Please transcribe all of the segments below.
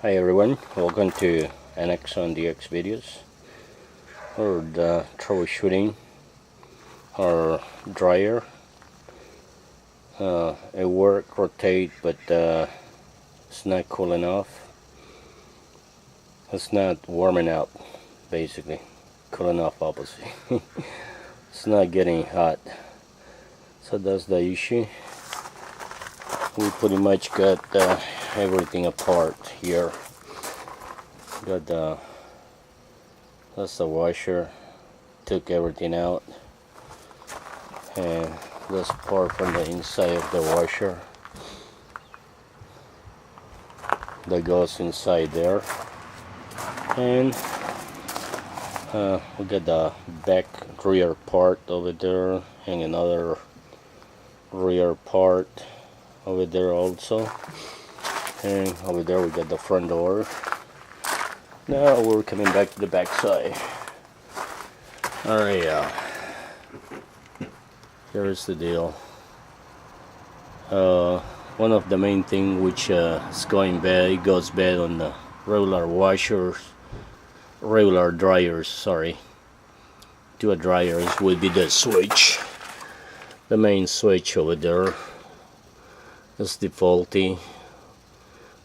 Hi everyone, welcome to NX on DX videos. Or the troubleshooting our dryer. It work, rotate, but it's not cool enough. It's not warming up, basically. Cool enough, opposite. It's not getting hot. So that's the issue. We pretty much got everything apart here. Got that's the washer. Took everything out, and this part from the inside of the washer that goes inside there, and we got the back rear part over there, and another rear part over there also, and over there we got the front door. Now we're coming back to the back side. Alright, here's the deal. One of the main thing which is going bad, it goes bad on the regular washers, regular dryers, sorry, to a dryers would be the switch. The main switch over there is faulty,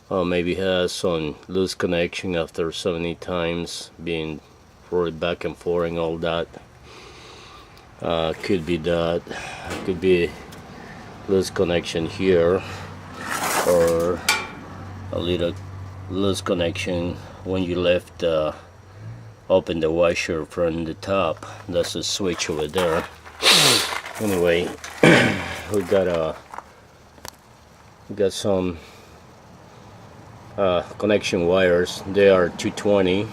or maybe has some loose connection after so many times being forward back and forth and all that. Could be that, could be loose connection here, or a little loose connection when you left open the washer from the top. That's a switch over there. Anyway, we got some connection wires. They are 220.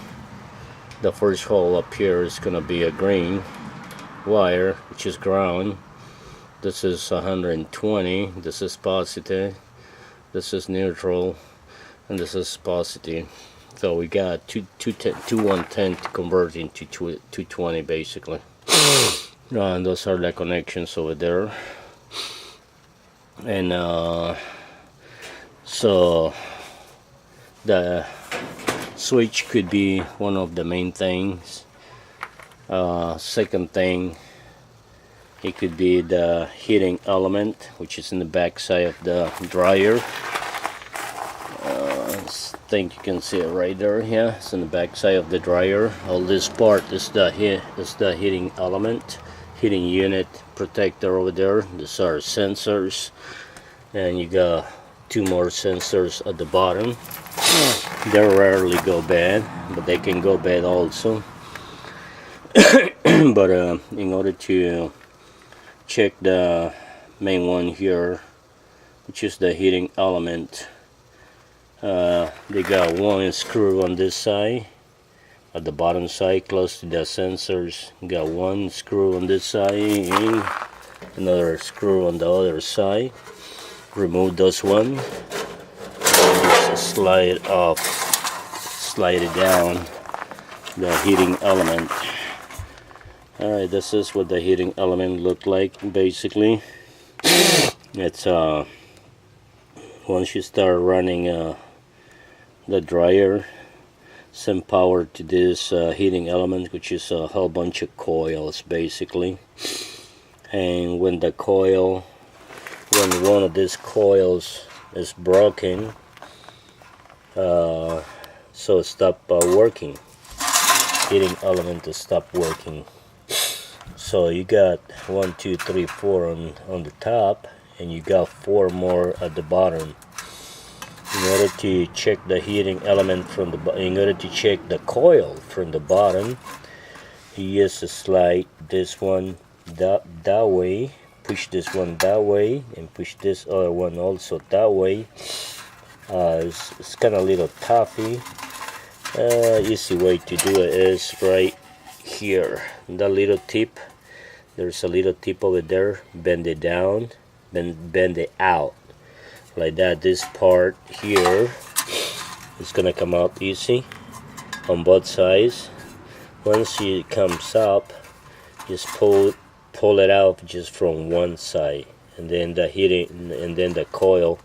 The first hole up here is gonna be a green wire, which is ground. This is 120. This is positive. This is neutral, and this is positive. So we got 110 to convert into 220 basically. And those are the connections over there. And so the switch could be one of the main things. Second thing, it could be the heating element, which is in the back side of the dryer. I think you can see it right there. Yeah, it's in the back side of the dryer. All this part is the heating element, heating unit protector over there. These are sensors, and you got two more sensors at the bottom. They rarely go bad, but they can go bad also. But in order to check the main one here, which is the heating element, they got one screw on this side, at the bottom side close to the sensors. Got one screw on this side and another screw on the other side. Remove this one, just slide it off, slide it down, the heating element. Alright, this is what the heating element look like basically. It's once you start running the dryer, send power to this heating element, which is a whole bunch of coils basically. And when one of these coils is broken, so stop working, heating element to stop working. So you got 1, 2, 3, 4 on the top, and you got 4 more at the bottom. In order to check the heating element in order to check the coil from the bottom, you just slide this one that way, push this one that way, and push this other one also that way. It's kind of a little toughy. Easy way to do it is right here, the little tip. There's a little tip over there. Bend it down, bend it out like that. This part here is gonna come out easy on both sides. Once it comes up, just pull it out just from one side, and then the heating, and then the coil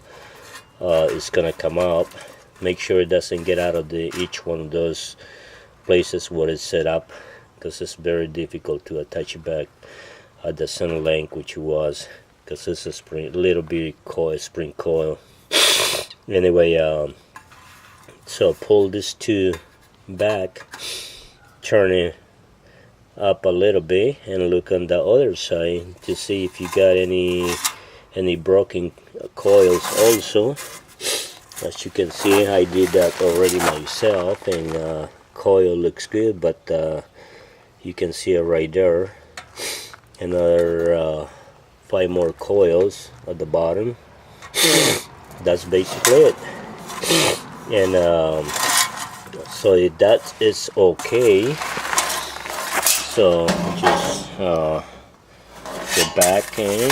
is gonna come up. make sure it doesn't get out of each one of those places where it's set up, because it's very difficult to attach it back at the center length, which it was, because it's a little bit spring coil. Anyway, so pull this two back, turn it up a little bit, and look on the other side to see if you got any broken coils also. As you can see, I did that already myself, and coil looks good, but you can see it right there. Another 5 more coils at the bottom. That's basically it. And so that is okay. So just go back and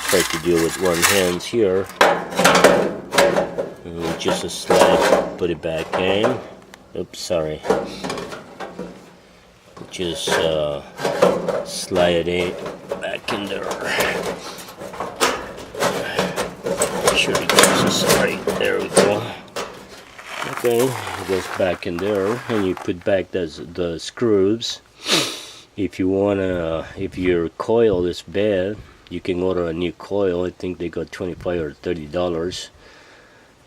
try to do it with one hand here. And just a slide, put it back in. Oops, sorry. Just slide it back in there. Make sure it goes straight. There we go. Okay, it goes back in there, and you put back the screws. If you wanna, if your coil is bad, you can order a new coil. I think they got $25 or $30,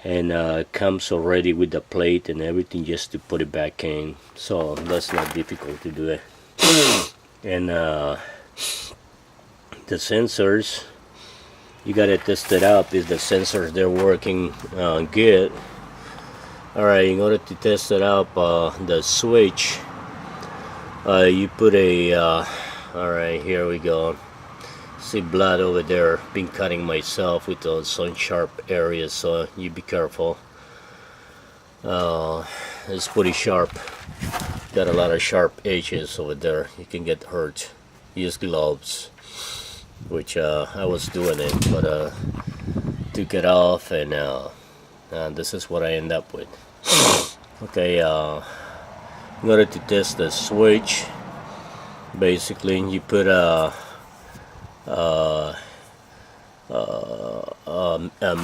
and it comes already with the plate and everything, just to put it back in. So that's not difficult to do it. And the sensors, you gotta test it out. If the sensors they're working good. Alright, in order to test it out, the switch, you put a alright, here we go. See blood over there. Been cutting myself with some sharp areas, so you be careful. It's pretty sharp. Got a lot of sharp edges over there. You can get hurt. Use gloves, which I was doing it, but took it off, and this is what I end up with. Okay, in order to test the switch, basically you put a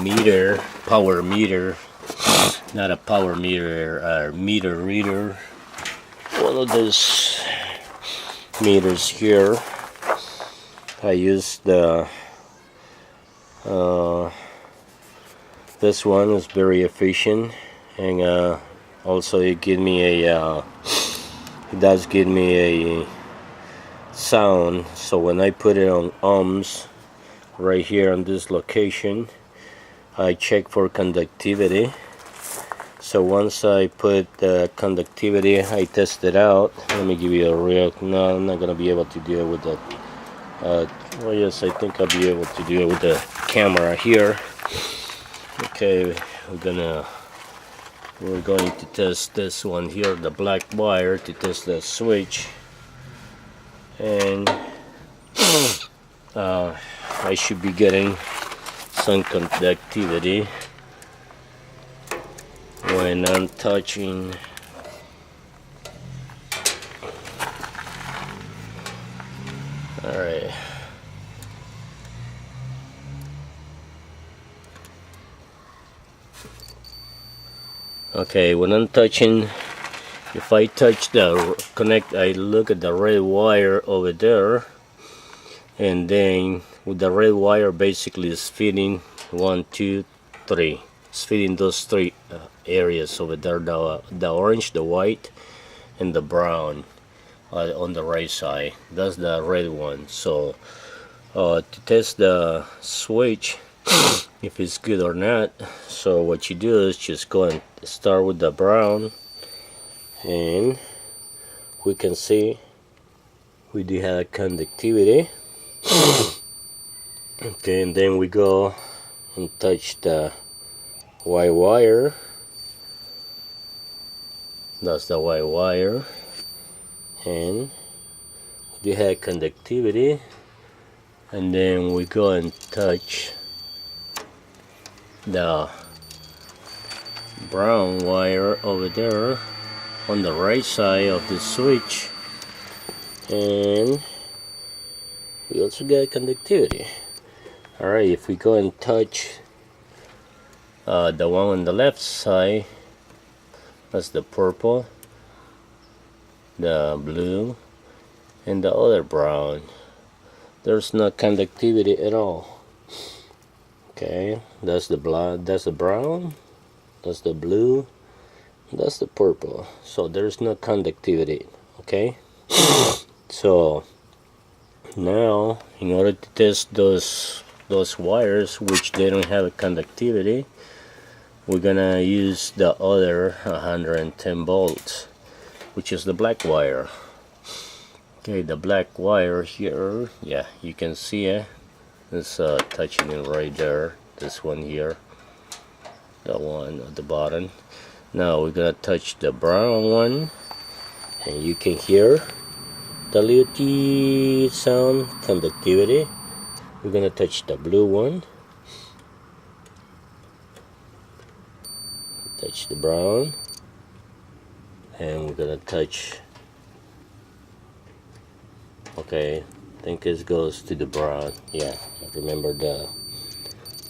meter, power meter, not a power meter, a meter reader, one of those meters here. I use the this one is very efficient, and also it give me a it does give me a sound. So when I put it on ohms right here on this location, I check for conductivity. So once I put the conductivity, I test it out. Let me give you a real, no, I'm not gonna be able to do it with the well, yes, I think I'll be able to do it with the camera here. Okay, we're going to test this one here, the black wire, to test the switch, and I should be getting some conductivity when I'm touching. All right. Okay, when I'm touching, if I touch the connect, I look at the red wire over there, and then with the red wire basically is feeding 1, 2, 3. It's feeding those 3 areas over there, the orange, the white, and the brown on the right side. That's the red one. So to test the switch if it's good or not, so what you do is just go and start with the brown, and we can see we do have conductivity. Okay, and then we go and touch the white wire. That's the white wire, and we do have conductivity. And then we go and touch the brown wire over there on the right side of the switch, and we also get conductivity. Alright, if we go and touch the one on the left side, That's the purple, the blue, and the other brown. There's no conductivity at all. Okay, that's the black, that's the brown, that's the blue, that's the purple. So there's no conductivity. Okay, so now in order to test those wires which they don't have a conductivity, we're gonna use the other 110 volts, which is the black wire. Okay, the black wire here, yeah, you can see it. It's touching it right there. This one here, the one at the bottom. Now we're gonna touch the brown one, and you can hear the little T sound, conductivity. We're gonna touch the blue one, touch the brown, and we're gonna touch, okay, I think this goes to the brown. Yeah, remember the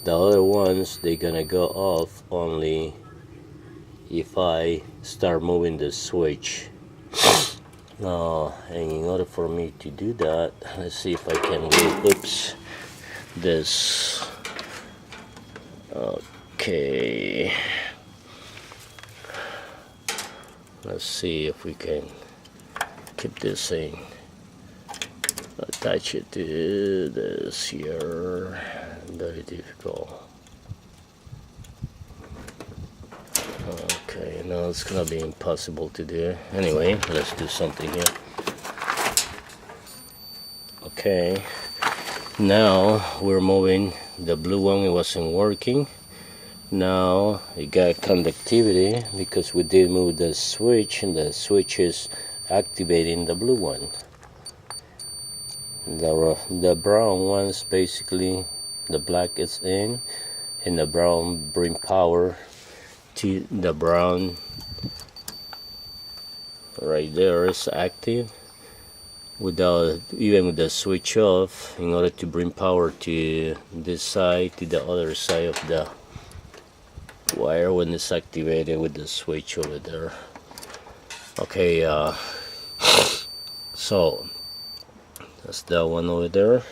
other ones, they're gonna go off only if I start moving the switch. And in order for me to do that, let's see if I can move, oops, this. Okay, let's see if we can keep this thing, attach it to this here. Very difficult. Okay, now it's gonna be impossible to do. Anyway, let's do something here. Okay, now we're moving the blue one. It wasn't working. Now it got conductivity because we did move the switch, and the switch is activating the blue one. The brown ones, basically the black is in, and the brown bring power to the brown right there is active without, even with the switch off, in order to bring power to this side, to the other side of the wire when it's activated with the switch over there. Okay, so that's that one over there,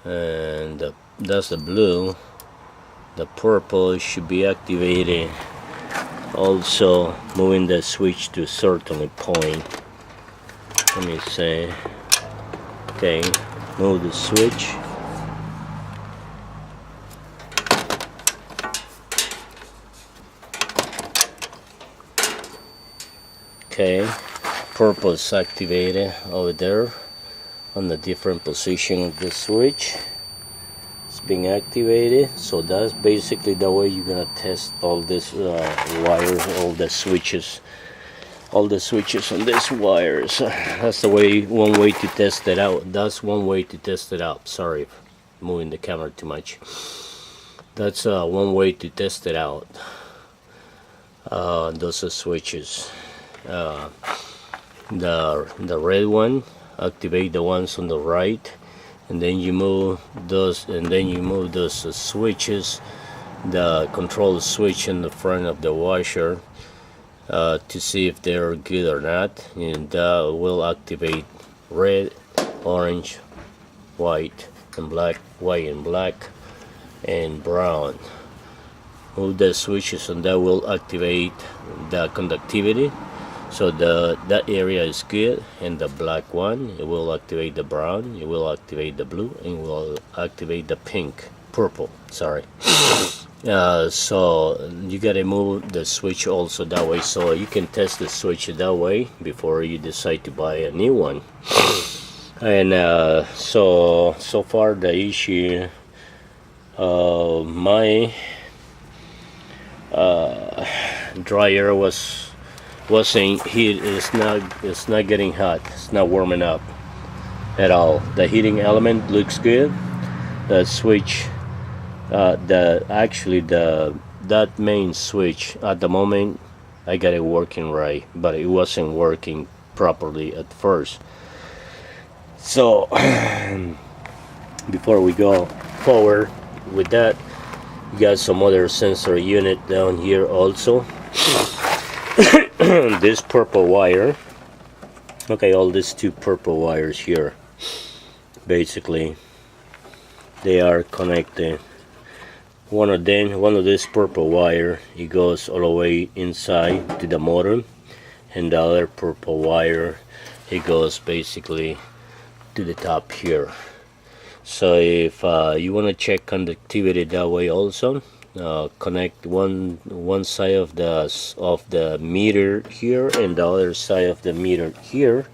and that's the blue. The purple should be activated, also moving the switch to a certain point. Let me say, okay, move the switch. Okay, purple is activated over there on the different position of the switch. It's being activated, so that's basically the way you're gonna test all this wires, all the switches on these wires. That's the way, one way to test it out. That's one way to test it out. Sorry, moving the camera too much. That's one way to test it out. Those are switches. The red one, activate the ones on the right, and then you move those, switches, the control switch in the front of the washer, to see if they're good or not, and that will activate red, orange, white and black, and brown. Move the switches and that will activate the conductivity. So that area is good, and the black one, it will activate the brown, it will activate the blue, and it will activate the purple, sorry. So you gotta move the switch also that way, so you can test the switch that way before you decide to buy a new one. And so far the issue, my dryer wasn't heat, it's not getting hot, it's not warming up at all. The heating element looks good. The switch, that main switch at the moment, I got it working right, but it wasn't working properly at first. So before we go forward with that, you got some other sensor unit down here also. this purple wire, okay, all these two purple wires here, basically they are connected. One of this purple wire, it goes all the way inside to the motor, and the other purple wire, it goes basically to the top here. So if you want to check conductivity that way also, connect one side of the meter here and the other side of the meter here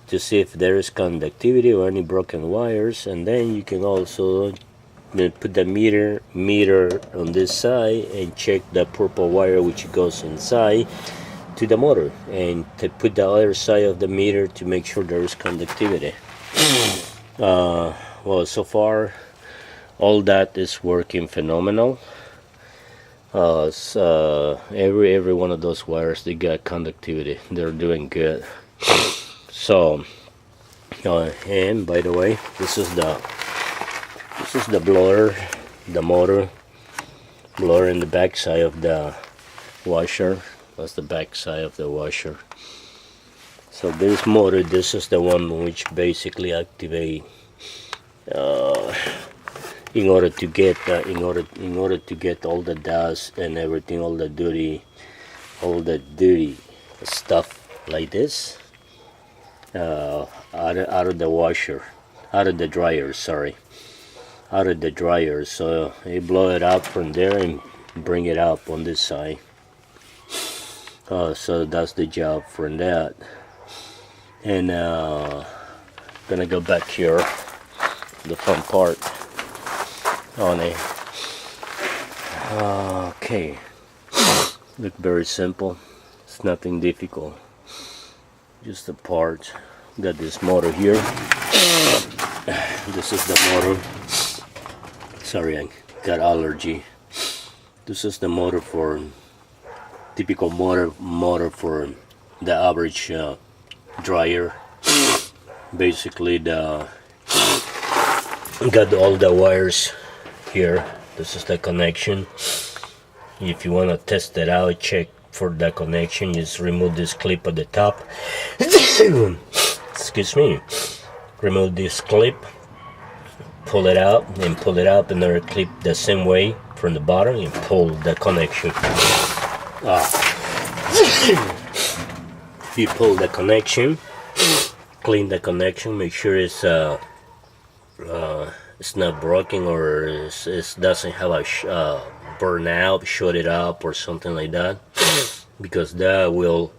to see if there is conductivity or any broken wires, and then you can also put the meter on this side and check the purple wire which goes inside to the motor, and to put the other side of the meter to make sure there is conductivity. Well, so far all that is working phenomenal. Every one of those wires, they got conductivity, they're doing good. So and by the way, this is the blower, the motor blower in the back side of the washer. That's the back side of the washer. So this motor, this is the one which basically activate in order to get all the dust and everything, all the dirty stuff like this out of the washer, out of the dryer, sorry, out of the dryer. So you blow it out from there and bring it up on this side. So that's the job for that. And gonna go back here, the fun part on it. Okay, look very simple, it's nothing difficult, just a part. Got this motor here. This is the motor. Sorry, I got allergy. This is the motor for typical motor for the average dryer. Basically, got all the wires here. This is the connection. If you want to test it out, check for the connection, just remove this clip at the top. Excuse me. Remove this clip, pull it out, and pull it up, another clip the same way from the bottom, and pull the connection. You pull the connection, clean the connection, make sure it's not broken or it doesn't have a burn out, shut it up or something like that, because that will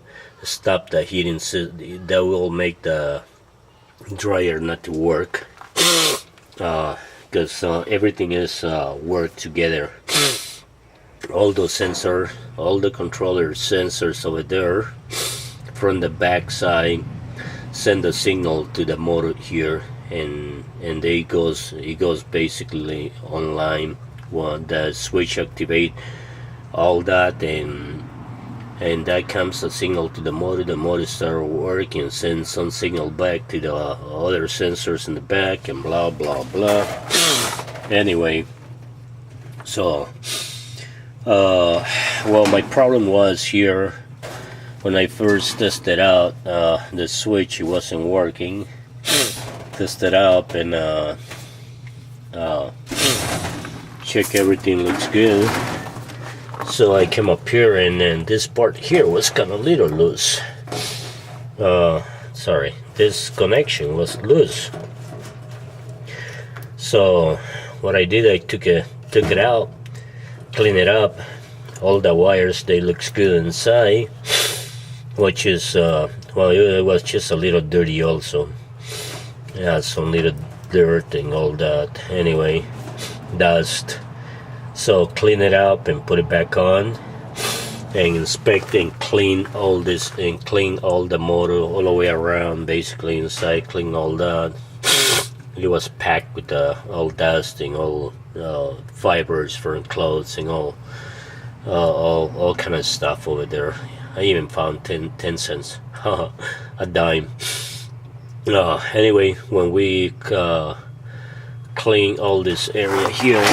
stop the heating. That will make the dryer not to work, because everything is work together. All those sensors, all the controller sensors over there from the back side send a signal to the motor here, and it goes basically online when the switch activate all that, and that comes a signal to the motor start working, send some signal back to the other sensors in the back, and blah blah blah. Anyway, so well, my problem was here when I first tested out the switch, it wasn't working. Tested out and check everything looks good. So I came up here, and then this part here was kind of little loose. Sorry, this connection was loose. So what I did, I took it out, clean it up. All the wires, they looks good inside, which is well, it was just a little dirty also. Yeah, some little dirt and all that. Anyway, dust. So clean it up and put it back on, and inspect and clean all this, and clean all the motor all the way around, basically inside, clean all that. It was packed with all dust and all fibers for clothes and all kind of stuff over there. I even found 10 cents, a dime. Anyway, when we clean all this area here,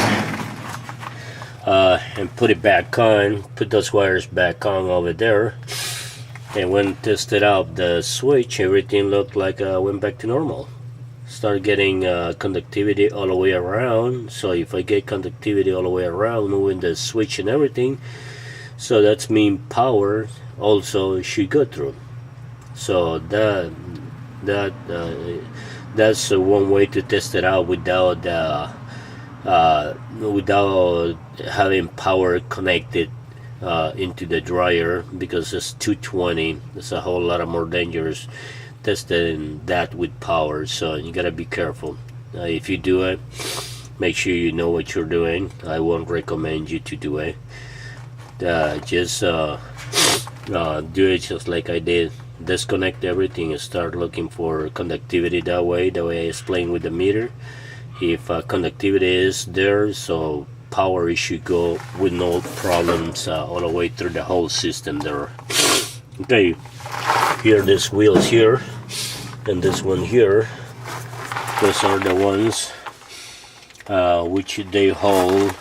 and put it back on, put those wires back on over there, and when tested out the switch, everything looked like went back to normal. Start getting conductivity all the way around. So if I get conductivity all the way around, moving the switch and everything, so that's mean power also should go through. So that's one way to test it out without without having power connected into the dryer, because it's 220. It's a whole lot more dangerous testing that with power. So you gotta be careful. If you do it, make sure you know what you're doing. I won't recommend you to do it. Just do it just like I did. Disconnect everything and start looking for conductivity that way I explained with the meter. If conductivity is there, so power should go with no problems all the way through the whole system there. Okay, here this wheels here and this one here, those are the ones which they hold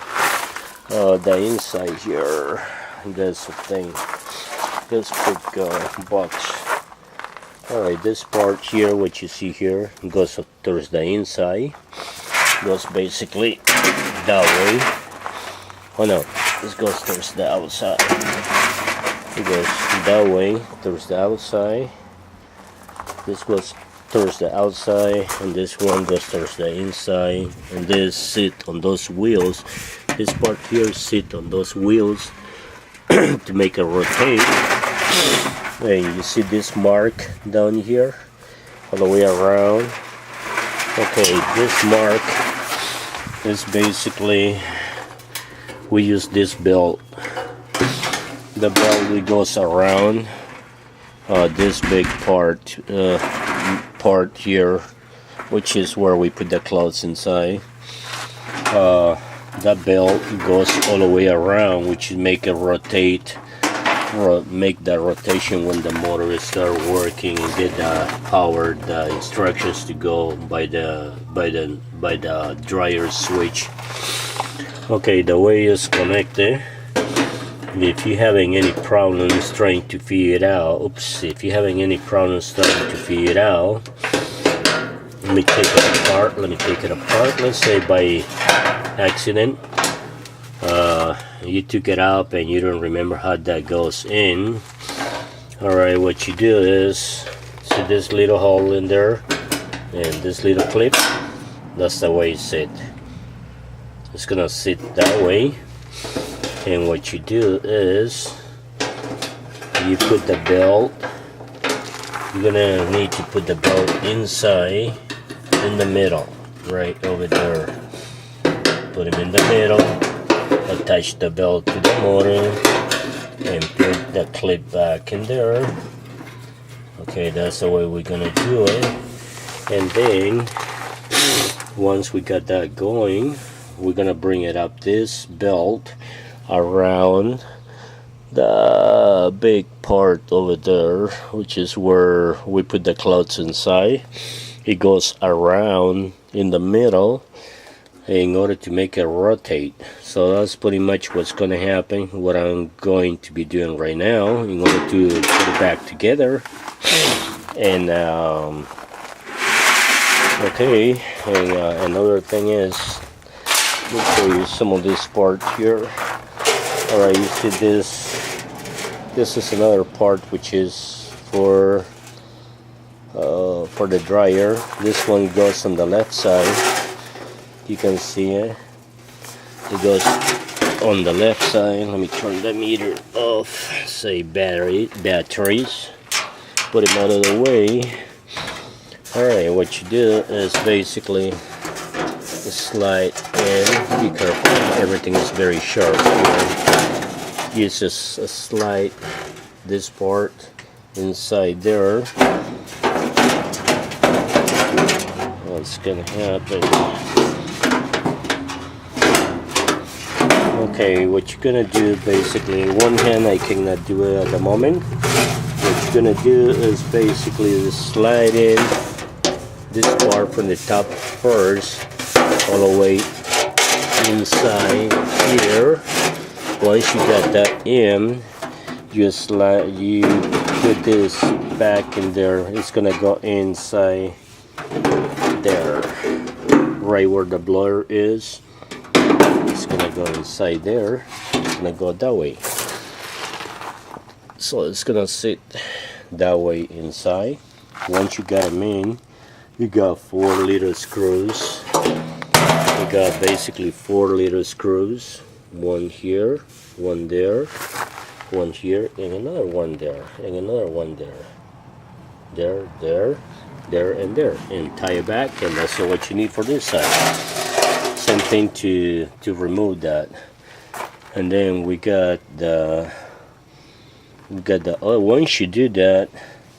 the inside here. That's the thing, this big box. Alright, this part here, what you see here, goes up towards the inside, goes basically that way. Oh no, this goes towards the outside. It goes that way towards the outside. This goes towards the outside, and this one goes towards the inside. And this sit on those wheels. This part here sit on those wheels to make it rotate. Hey, you see this mark down here, all the way around. Okay, this mark is basically, we use this belt. The belt that goes around this big part here, which is where we put the clothes inside. That belt goes all the way around, which make it rotate, make that rotation when the motor start working, and get the power, the instructions to go by the dryer switch. Okay, the way it's connected. If you're having any problems trying to figure it out, if you're having any problems trying to figure it out, let me take it apart. Let's say by accident you took it out and you don't remember how that goes in. Alright, what you do is, see this little hole in there and this little clip, that's the way it sit. It's gonna sit that way. And what you do is, you put the belt, you're gonna need to put the belt inside, in the middle, right over there. Put them in the middle, attach the belt to the motor, and put the clip back in there. Okay, that's the way we're gonna do it. And then, once we got that going, we're gonna bring it up this belt around the big part over there, which is where we put the clothes inside. It goes around in the middle in order to make it rotate. So that's pretty much what's going to happen, what I'm going to be doing right now in order to put it back together. And okay, and another thing is, let me show you some of this part here. Alright, you see this is another part which is for the dryer. This one goes on the left side. You can see it. It goes on the left side. Let me turn the meter off. Say batteries. Put them out of the way. Alright, what you do is basically slide in. Be careful, everything is very sharp here. You just slide this part inside there. What's gonna happen? Okay, what you're gonna do basically, one hand I cannot do it at the moment. What you're gonna do is basically slide in this part from the top first, all the way inside here. Once you got that in, you put this back in there. It's gonna go inside there, right where the blower is. It's gonna go inside there. It's gonna go that way. So it's gonna sit that way inside. Once you got them in, you got 4 little screws. You got basically 4 little screws. One here, one there, one here, and another one there, and another one there. There, and there. And tie it back, and that's what you need for this side. Same thing to remove that. And then we got the once you do that,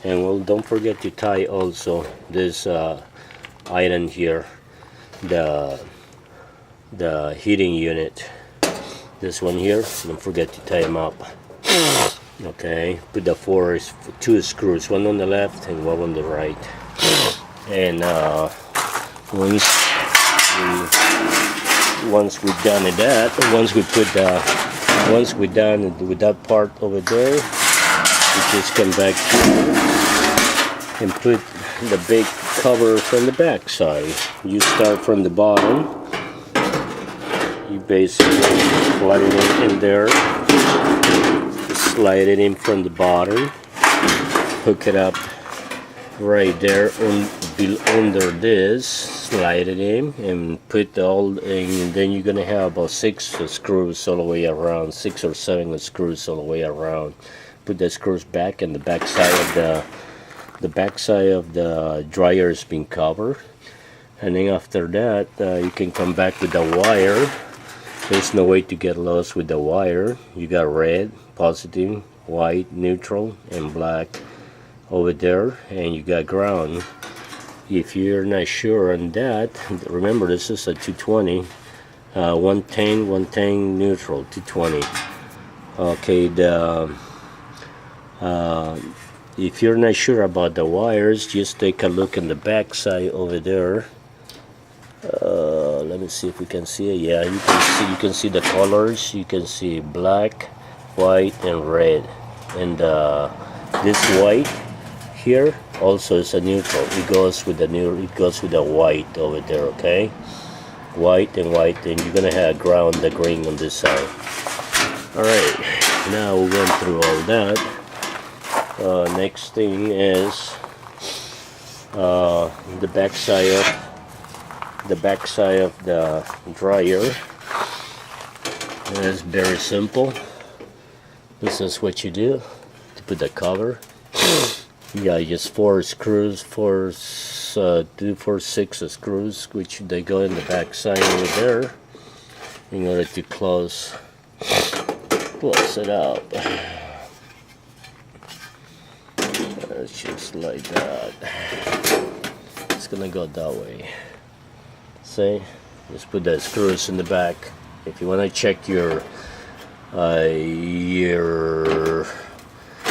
and well, don't forget to tie also this item here, the heating unit, this one here. Don't forget to tie them up. Okay, put the 2 screws, one on the left and one on the right. And once we're done with that, once we're done with that part over there, we just come back here and put the big cover from the back side. You start from the bottom. You basically slide it in there, slide it in from the bottom, hook it up right there under this, slide it in, and put all in, and then you're gonna have about 6 screws all the way around, 6 or 7 screws all the way around. Put the screws back, and the back side of the dryer has been covered. And then after that, you can come back with the wire. There's no way to get lost with the wire. You got red, positive, white, neutral, and black over there, and you got ground. If you're not sure on that, remember this is a 220, 110 neutral, 220. Okay, if you're not sure about the wires, just take a look in the back side over there. Let me see if we can see it. Yeah, you can see the colors. You can see black, white, and red. And this white here also is a neutral. It goes with the white over there. Okay, white, and you're gonna have the green on this side. All right, now we went through all that. Next thing is the back side of the dryer. And it's very simple. This is what you do to put the cover. You got just 4 screws, 6 screws, which they go in the back side over there in order to close it up. It's just like that. It's gonna go that way. See, just put the screws in the back. If you want to check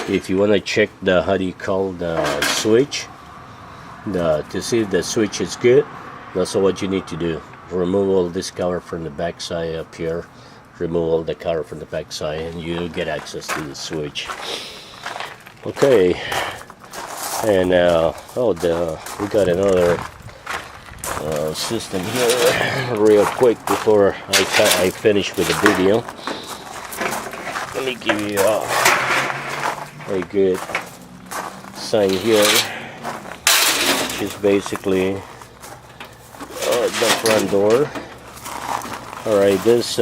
if you want to check the, how do you call the switch, to see if the switch is good, that's what you need to do. Remove all this cover from the back side up here. Remove all the cover from the back side, and you get access to the switch. Okay, and we got another system here real quick before I finish with the video. Let me give you a good sign here, which is basically the front door. Alright, this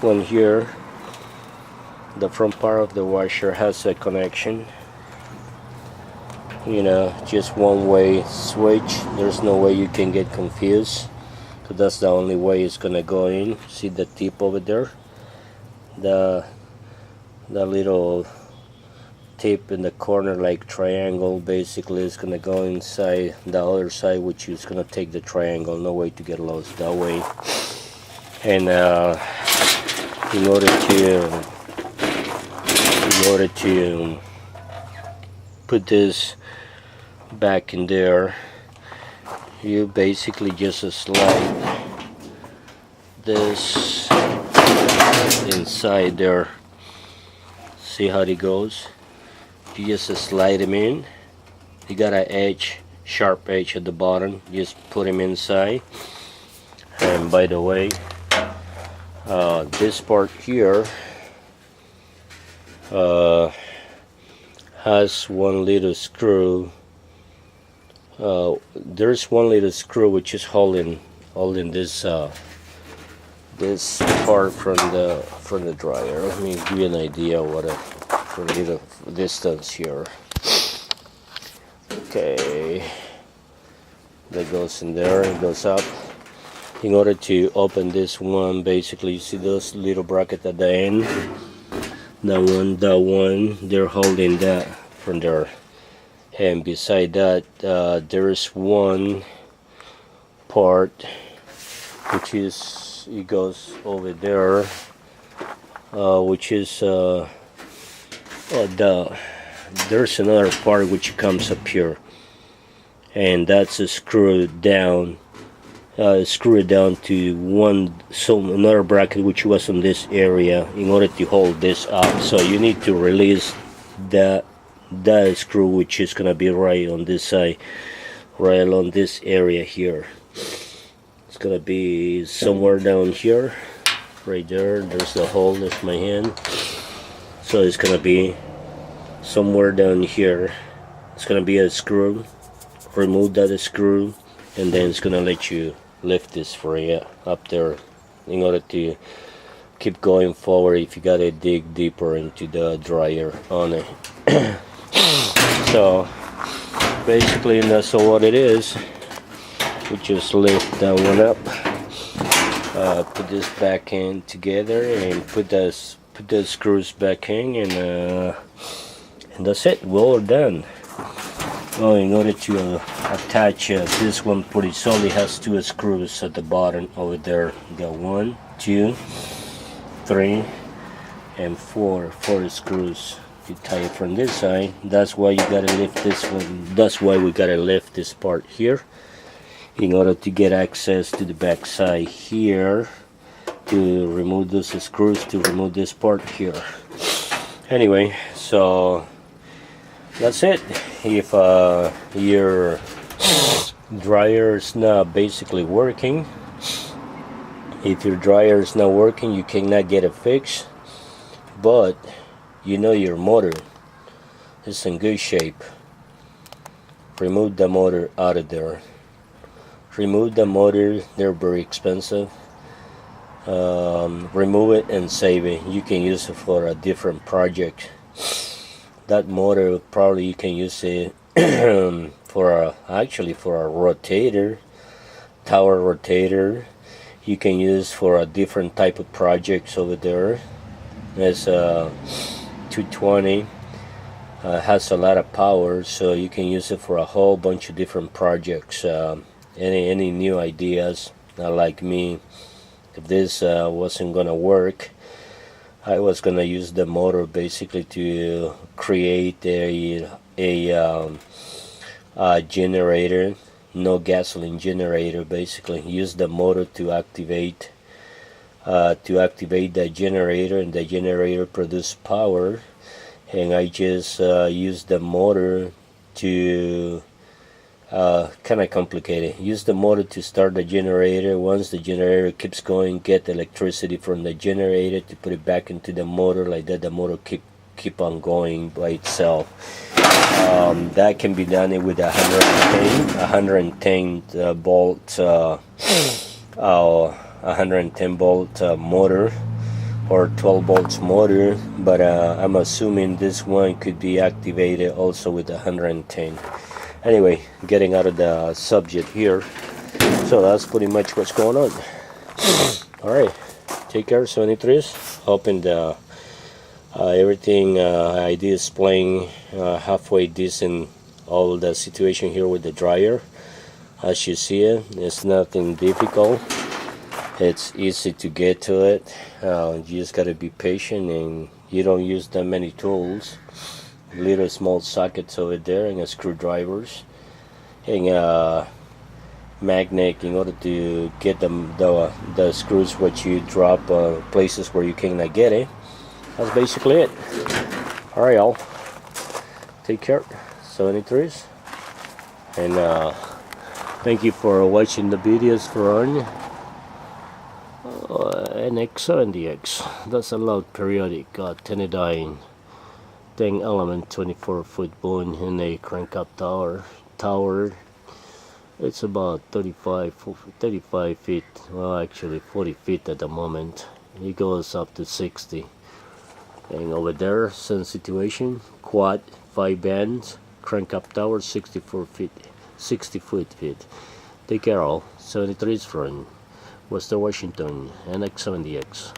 one here, the front part of the washer has a connection. You know, just one way switch. There's no way you can get confused, so that's the only way it's gonna go in. See the tip over there, the little tip in the corner, like triangle, basically is gonna go inside the other side, which is gonna take the triangle. No way to get lost that way. And in order to put this back in there, you basically just slide this inside there. See how it goes? You just slide them in. You got an edge, sharp edge at the bottom. Just put them inside. And by the way, this part here has one little screw. There's one little screw which is holding this this part from the dryer. Let me give you an idea what for a little distance here. Okay, that goes in there. It goes up. In order to open this one, basically, you see those little brackets at the end. That one, they're holding that from there. And beside that, there is one part which is, it goes over there, which is there's another part which comes up here, and that's a screwed down. Screw it down to another bracket which was on this area in order to hold this up. So you need to release that screw which is gonna be right on this side, right along this area here. It's gonna be somewhere down here, right there. There's the hole. There's my hand. So it's gonna be somewhere down here. It's gonna be a screw. Remove that screw, and then it's gonna let you lift this for you up there in order to keep going forward if you gotta dig deeper into the dryer on it. So basically that's what it is. We just lift that one up, put this back in together, and put the screws back in, and that's it. We're all done. Oh, in order to attach this one pretty solid, has 2 screws at the bottom over there. You got 1, 2, 3, and 4 screws. You tie it from this side. That's why you gotta lift this one. That's why we gotta lift this part here in order to get access to the back side here, to remove those screws, to remove this part here. Anyway, so that's it. If your dryer is not basically working, if your dryer is not working, you cannot get it fixed, but you know your motor is in good shape, remove the motor out of there. Remove the motor. They're very expensive. Remove it and save it. You can use it for a different project. That motor, probably you can use it for actually for a rotator, tower rotator. You can use for a different type of projects over there. There's 220, has a lot of power, so you can use it for a whole bunch of different projects. Any new ideas? Not like me, if this wasn't gonna work, I was gonna use the motor basically to create a generator, no gasoline generator. Basically, use the motor to activate the generator, and the generator produce power. And I just use the motor to kind of complicated. Use the motor to start the generator. Once the generator keeps going, get the electricity from the generator to put it back into the motor. Like that, the motor keep on going by itself. That can be done with 110 volt 110 volt motor or 12 volts motor, but I'm assuming this one could be activated also with 110. Anyway, getting out of the subject here, so that's pretty much what's going on. Alright, take care, 73s. Hoping the everything I did is playing halfway decent. All the situation here with the dryer, as you see it, it's nothing difficult. It's easy to get to it. You just gotta be patient, and you don't use that many tools. Little small sockets over there and screwdrivers, and magnet in order to get the screws which you drop places where you cannot get it. That's basically it. Alright, y'all, take care. 73s, and thank you for watching the videos for NX70X. That's a loud periodic Tenedyne 10 element 24-foot bone in a crank up tower. It's about 35 feet, well actually 40 feet at the moment. It goes up to 60. And over there, same situation, quad 5 bands, crank up tower, 60 feet. Take care all. 73s from Western Washington, NX70X.